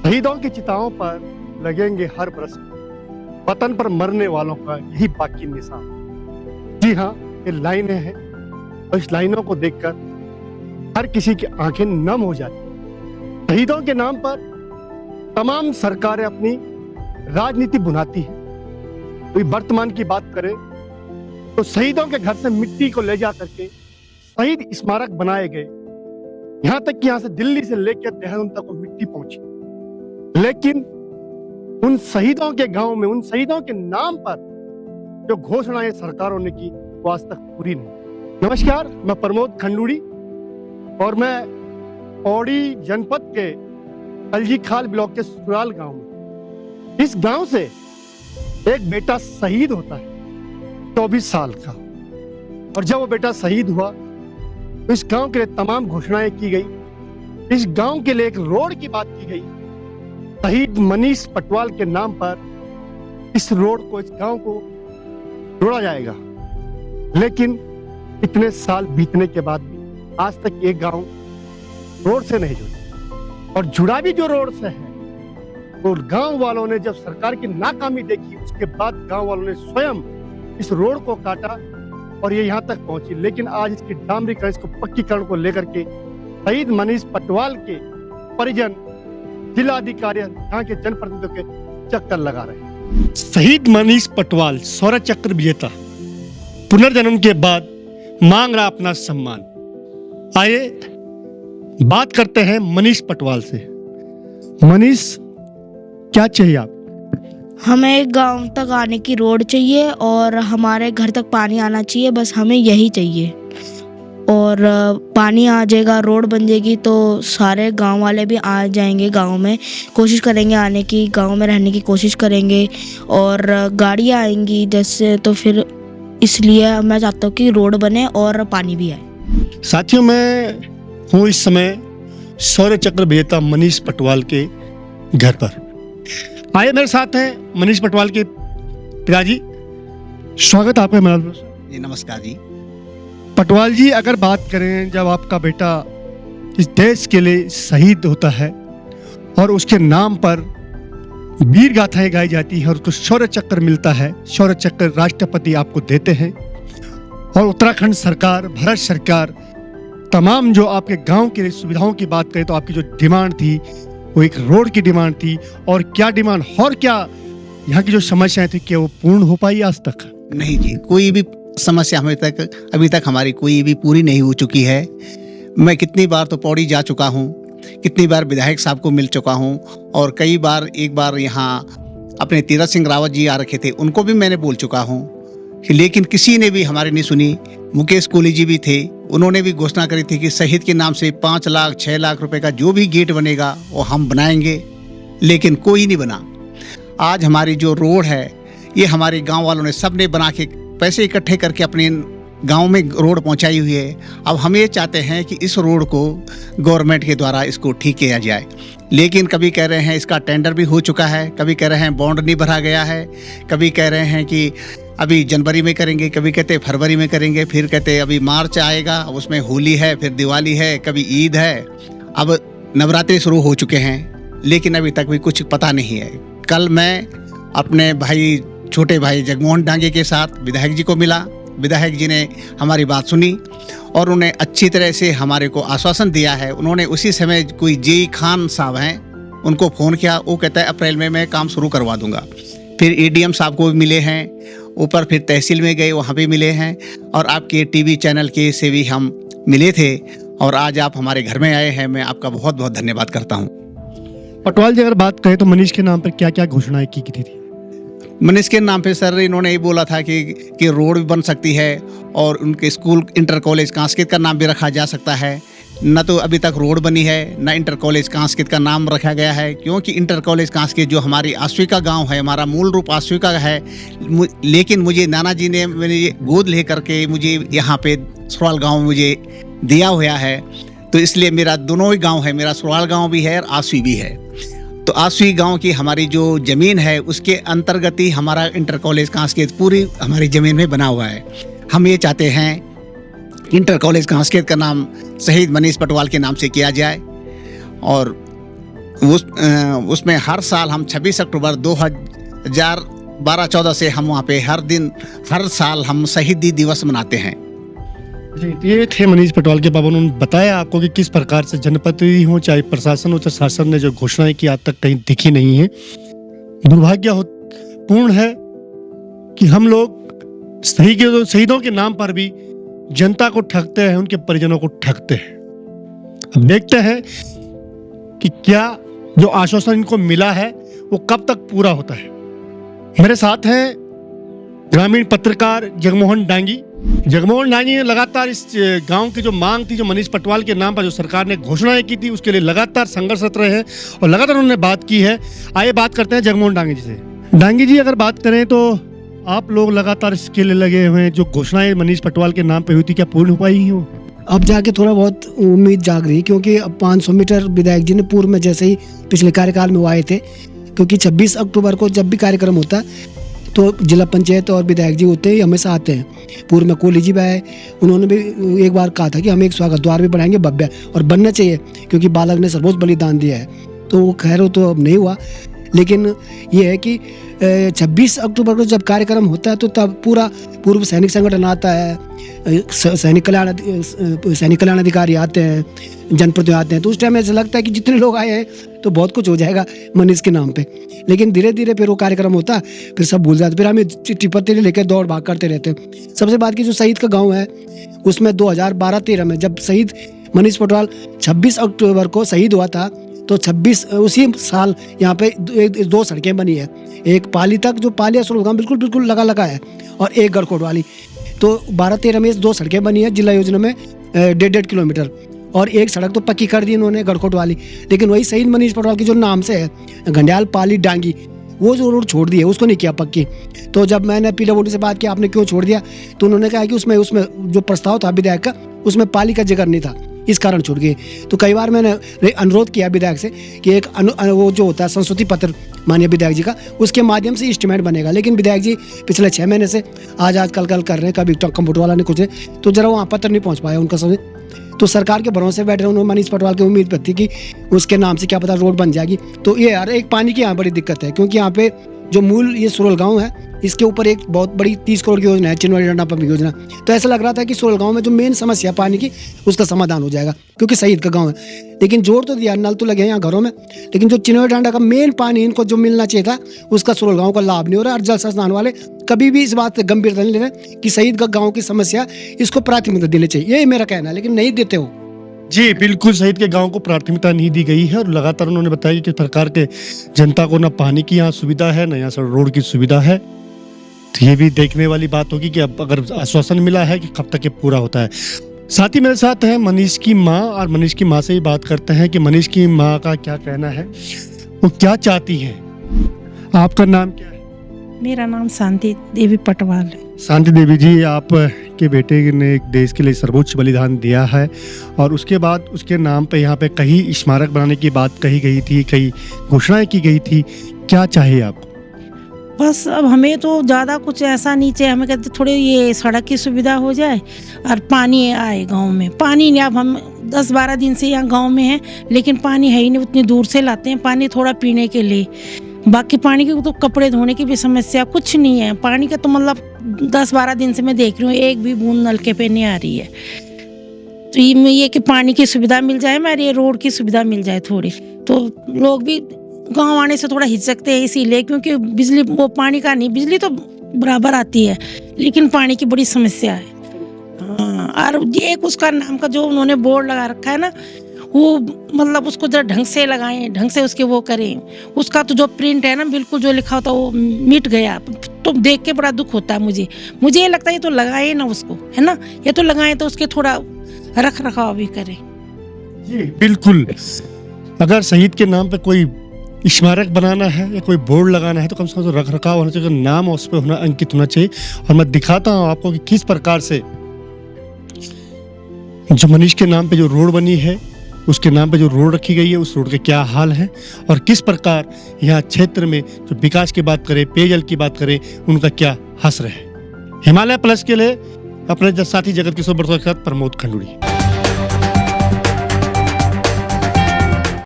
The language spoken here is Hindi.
शहीदों की चिताओं पर लगेंगे हर बरस, वतन पर मरने वालों का यही बाकी निशान। जी हाँ, ये लाइनें हैं और इस लाइनों को देखकर हर किसी की आंखें नम हो जाती। शहीदों के नाम पर तमाम सरकारें अपनी राजनीति बुनाती हैं। कोई वर्तमान की बात करें तो शहीदों के घर से मिट्टी को ले जा करके शहीद स्मारक बनाए गए। यहाँ तक कि यहाँ से दिल्ली से लेकर देहरादून तक वो मिट्टी पहुंची, लेकिन उन शहीदों के गांव में, उन शहीदों के नाम पर जो घोषणाएं सरकारों ने की वो आज तक पूरी नहीं। नमस्कार, मैं प्रमोद खंडूड़ी और मैं पौड़ी जनपद के कलजी खाल ब्लॉक के सुराल गांव में। इस गांव से एक बेटा शहीद होता है 24 साल का, और जब वो बेटा शहीद हुआ तो इस गांव के लिए तमाम घोषणाएं की गई। इस गांव के लिए एक रोड की बात की गई। शहीद मनीष पटवाल के नाम पर इस रोड को, इस गांव को जोड़ा जाएगा, लेकिन इतने साल बीतने के बाद भी आज तक ये गांव रोड से नहीं जुड़ा। और जुड़ा भी जो रोड से है तो गांव वालों ने जब सरकार की नाकामी देखी, उसके बाद गांव वालों ने स्वयं इस रोड को काटा और ये यहाँ तक पहुंची। लेकिन आज इसकी डामरीकरण, इसको पक्कीकरण को लेकर के शहीद मनीष पटवाल के परिजन, जिलाधिकारी, यहाँ के जनप्रतिनिधियों के चक्कर लगा रहे हैं। शहीद मनीष पटवाल शौर्य चक्र विजेता पुनर्जन्म के बाद मांग रहा अपना सम्मान। आइए बात करते हैं मनीष पटवाल से। मनीष, क्या चाहिए आप? हमें गांव तक आने की रोड चाहिए और हमारे घर तक पानी आना चाहिए, बस हमें यही चाहिए। और पानी आ जाएगा, रोड बन जाएगी तो सारे गांव वाले भी आ जाएंगे, गांव में कोशिश करेंगे आने की, गांव में रहने की कोशिश करेंगे और गाड़ियाँ आएंगी जैसे। तो फिर इसलिए मैं चाहता हूँ कि रोड बने और पानी भी आए। साथियों, मैं हूँ इस समय शौर्य चक्र विजेता मनीष पटवाल के घर पर। आइए, मेरे साथ हैं मनीष पटवाल के पिताजी। स्वागत है आपका मेरा। जी नमस्कार जी। पटवाल जी, अगर बात करें, जब आपका बेटा इस देश के लिए शहीद होता है और उसके नाम पर वीर गाथाएं गाई जाती है और उसको शौर्य चक्र मिलता है, शौर्य चक्र राष्ट्रपति आपको देते हैं, और उत्तराखंड सरकार, भारत सरकार तमाम जो आपके गांव के लिए सुविधाओं की बात करें तो आपकी जो डिमांड थी वो एक रोड की डिमांड थी, और क्या डिमांड और क्या यहाँ की जो समस्याएं थी, क्या वो पूर्ण हो पाई आज तक? नहीं जी, कोई भी समस्या अभी तक हमारी कोई भी पूरी नहीं हो चुकी है। मैं कितनी बार तो पौड़ी जा चुका हूँ, कितनी बार विधायक साहब को मिल चुका हूँ, और कई बार, एक बार यहाँ अपने तीरथ सिंह रावत जी आ रखे थे, उनको भी मैंने बोल चुका हूँ, लेकिन किसी ने भी हमारी नहीं सुनी। मुकेश कोहली जी भी थे, उन्होंने भी घोषणा करी थी कि शहीद के नाम से 5 लाख 6 लाख रुपए का जो भी गेट बनेगा वो हम बनाएंगे, लेकिन कोई नहीं बना। आज हमारी जो रोड है ये हमारे गांव वालों ने सब ने बना के पैसे इकट्ठे करके अपने गांव में रोड पहुंचाई हुई है। अब हम ये चाहते हैं कि इस रोड को गवर्नमेंट के द्वारा इसको ठीक किया जाए, लेकिन कभी कह रहे हैं इसका टेंडर भी हो चुका है, कभी कह रहे हैं बॉन्ड नहीं भरा गया है, कभी कह रहे हैं कि अभी जनवरी में करेंगे, कभी कहते फरवरी में करेंगे, फिर कहते अभी मार्च आएगा, उसमें होली है, फिर दिवाली है, कभी ईद है, अब नवरात्रि शुरू हो चुके हैं, लेकिन अभी तक भी कुछ पता नहीं है। कल मैं अपने भाई, छोटे भाई जगमोहन डांगे के साथ विधायक जी को मिला। विधायक जी ने हमारी बात सुनी और उन्हें अच्छी तरह से हमारे को आश्वासन दिया है। उन्होंने उसी समय कोई जी खान साहब हैं, उनको फ़ोन किया, वो कहता है अप्रैल में मैं काम शुरू करवा दूंगा। फिर एडीएम साहब को भी मिले हैं, ऊपर फिर तहसील में गए, वहाँ भी मिले हैं, और आपके टीवी चैनल के से भी हम मिले थे, और आज आप हमारे घर में आए हैं। मैं आपका बहुत बहुत धन्यवाद करता हूँ। पटवाल जी, अगर बात करें तो मनीष के नाम पर क्या क्या घोषणाएं की थी? मनीष के नाम पे सर इन्होंने ये बोला था कि रोड भी बन सकती है, और उनके स्कूल इंटर कॉलेज कांस्कित का नाम भी रखा जा सकता है। न तो अभी तक रोड बनी है, न इंटर कॉलेज कांस्कित का नाम रखा गया है, क्योंकि इंटर कॉलेज कांस्कित जो हमारी आश्विका गांव है, हमारा मूल रूप आश्विका है, लेकिन मुझे नाना जी ने मेरी गोद ले करके मुझे यहाँ पे सुराल गांव में मुझे दिया हुआ है, तो इसलिए मेरा दोनों ही गांव है, मेरा सुराल गांव भी है और आश्वी भी है। तो आश्वी गांव की हमारी जो ज़मीन है उसके अंतर्गत ही हमारा इंटर कॉलेज कांस्कित पूरी हमारी ज़मीन में बना हुआ है। हम ये चाहते हैं इंटर कॉलेज कांस्कित का नाम शहीद मनीष पटवाल के नाम से किया जाए, और उसमें हर साल हम 26 अक्टूबर 2012-14 से हम वहाँ पे हर साल हम शहीदी दिवस मनाते हैं। जी, तो ये थे मनीष पटवाल के बाबा। उन्होंने बताया आपको कि किस प्रकार से जनप्रतिनिधि हो, चाहे प्रशासन हो, चाहे शासन ने जो घोषणाएं की आज तक कहीं दिखी नहीं है। दुर्भाग्यपूर्ण है कि हम लोग शहीदों के नाम पर भी जनता को ठगते हैं, उनके परिजनों को ठगते हैं। अब देखते हैं कि क्या जो आश्वासन इनको मिला है वो कब तक पूरा होता है। मेरे साथ हैं ग्रामीण पत्रकार जगमोहन डांगी। जगमोहन डांगी ने लगातार इस गांव की जो मांग थी, जो मनीष पटवाल के नाम पर जो सरकार ने घोषणाएं की थी, उसके लिए लगातार संघर्षरत रहे हैं और लगातार उन्होंने बात की है। आइए बात करते हैं जगमोहन डांगी जी से। डांगी जी, अगर बात करें तो आप लोग लगातार इसके लिए लगे हुए हैं, जो घोषणाएं मनीष पटवाल के नाम पे हुई थी, क्या पूर्ण हो पाई हो? अब जाके थोड़ा बहुत उम्मीद जाग रही है, क्योंकि अब 500 मीटर विधायक जी ने पूर्व में जैसे ही पिछले कार्यकाल में वो आए थे, क्योंकि 26 अक्टूबर को जब भी कार्यक्रम होता है तो जिला पंचायत और विधायक जी होते ही हमेशा आते हैं। पूर्व में कोहली जी भी आए, उन्होंने भी एक बार कहा था कि हम एक स्वागत द्वार भी बनाएंगे भव्य, और बनना चाहिए क्योंकि बालक ने सर्वोच्च बलिदान दिया है। तो वो खैर वो तो अब नहीं हुआ, लेकिन ये है कि 26 अक्टूबर को जब कार्यक्रम होता है तो तब पूरा पूर्व सैनिक संगठन आता है, सैनिक कल्याण अधिकारी आते हैं, जनप्रतिनिधि आते हैं। तो उस टाइम ऐसा लगता है कि जितने लोग आए हैं तो बहुत कुछ हो जाएगा मनीष के नाम पे। लेकिन धीरे धीरे फिर वो कार्यक्रम होता है, फिर सब भूल जाते, फिर हमें चिट्ठी पत्र लेकर दौड़ भाग करते रहते हैं। सबसे बात की जो शहीद का गाँव है, उसमें 2012-13 में जब शहीद मनीष पटवाल 26 अक्टूबर को शहीद हुआ था, तो 26 उसी साल यहाँ पे 2 सड़कें बनी है। एक पाली तक, जो पाली असुलगाम बिल्कुल लगा है, और एक गढ़कोट वाली। तो 12-13 में 2 सड़कें बनी है जिला योजना में 1.5 किलोमीटर, और एक सड़क तो पक्की कर दी इन्होंने गढ़कोट वाली। लेकिन वही शहीद मनीष पटवाल की जो नाम से है घंडियाल पाली डांगी, वो जो रोड छोड़ दी है, उसको नहीं किया पक्की। तो जब मैंने PWD से बात की आपने क्यों छोड़ दिया, तो उन्होंने कहा कि उसमें जो प्रस्ताव था विधायक का, उसमें पाली का जिक्र नहीं था, इस कारण छूट गए। तो कई बार मैंने अनुरोध किया विधायक से कि एक वो जो होता है संस्तुति पत्र माननीय विधायक जी का, उसके माध्यम से एस्टीमेट बनेगा। लेकिन विधायक जी पिछले 6 महीने से आज कल कर रहे हैं, कभी कंप्यूटर वाला ने कुछ, तो जरा वहाँ पत्र नहीं पहुँच पाया उनका समय। तो सरकार के भरोसे बैठ रहे उन्होंने मनीष पटवाल की उम्मीद थी कि उसके नाम से क्या पता रोड बन जाएगी। तो ये यार एक पानी की यहाँ बड़ी दिक्कत है, क्योंकि यहाँ पे जो मूल ये सुरल गाँव है, इसके ऊपर एक बहुत बड़ी 30 करोड़ की योजना है, चिनवाड़ी डंडा पंप योजना। तो ऐसा लग रहा था कि सुरल गाँव में जो मेन समस्या पानी की, उसका समाधान हो जाएगा, क्योंकि शहीद का गाँव है। लेकिन जोर तो दिया, नल तो लगे हैं यहाँ घरों में, लेकिन जो चिनवाड़ी डंडा का मेन पानी इनको जो मिलना चाहिए था, उसका सुरल गाँव का लाभ नहीं हो रहा। और जल संस्थान वाले कभी भी इस बात से गंभीरता नहीं ले रहे कि शहीद का गाँव की समस्या, इसको प्राथमिकता देनी चाहिए, यही मेरा कहना है, लेकिन नहीं देते हो। जी बिल्कुल, शहीद के गांव को प्राथमिकता नहीं दी गई है। और लगातार उन्होंने बताया कि सरकार के जनता को ना पानी की यहाँ सुविधा है, ना यहाँ रोड की सुविधा है। तो ये भी देखने वाली बात होगी कि अब अगर आश्वासन मिला है कि कब तक ये पूरा होता है। साथ ही मेरे साथ है मनीष की माँ, और मनीष की माँ से ही बात करते हैं कि मनीष की माँ का क्या कहना है, वो क्या चाहती है। आपका नाम क्या है? मेरा नाम शांति देवी पटवाल है। शांति देवी जी, आप के बेटे ने एक देश के लिए सर्वोच्च बलिदान दिया है, और उसके बाद उसके नाम पे यहाँ पे कई स्मारक बनाने की बात कही गई थी, कई घोषणाएं की गई थी। क्या चाहिए आपको? बस अब हमें तो ज़्यादा कुछ ऐसा नहीं चाहिए, हमें कहते थोड़ी ये सड़क की सुविधा हो जाए और पानी आए गांव में। पानी नहीं, अब हम 10-12 दिन से यहाँ गांव में हैं, लेकिन पानी है ही नहीं, उतनी दूर से लाते हैं पानी थोड़ा पीने के लिए। बाकी पानी की तो कपड़े धोने की भी समस्या कुछ नहीं है। पानी का तो मतलब 10-12 दिन से मैं देख रही हूँ, एक भी बूंद नलके पे नहीं आ रही है। तो ये कि पानी की सुविधा मिल जाए, मेरे रोड की सुविधा मिल जाए थोड़ी, तो लोग भी गांव आने से थोड़ा हिचकते हैं इसीलिए, क्योंकि बिजली, वो पानी का नहीं, बिजली तो बराबर आती है, लेकिन पानी की बड़ी समस्या है। हाँ, और एक उसका नाम का जो उन्होंने बोर्ड लगा रखा है ना, वो मतलब उसको जरा ढंग से लगाएं, ढंग से उसके वो करें। उसका तो जो प्रिंट है ना, बिल्कुल जो लिखा होता वो मिट गया, तो देख के बड़ा दुख होता है मुझे ये लगता है ये तो लगाए ना उसको, है ना, ये तो लगाएं तो उसके थोड़ा रख रखाव भी करें। जी बिल्कुल, अगर शहीद के नाम पे कोई स्मारक बनाना है या कोई बोर्ड लगाना है तो कम से कम रख रखाव होना चाहिए, नाम उस पर होना, अंकित होना चाहिए। और मैं दिखाता हूँ आपको कि किस प्रकार से जो मनीष के नाम पे जो रोड बनी है, उसके नाम पे जो रोड रखी गई है, उस रोड के क्या हाल है, और किस प्रकार यहाँ क्षेत्र में जो विकास की बात करें, पेयजल की बात करें, उनका क्या हश्र है। हिमालय प्लस के लिए अपने साथी जगत किशोर बरसों के साथ प्रमोद खंडूड़ी।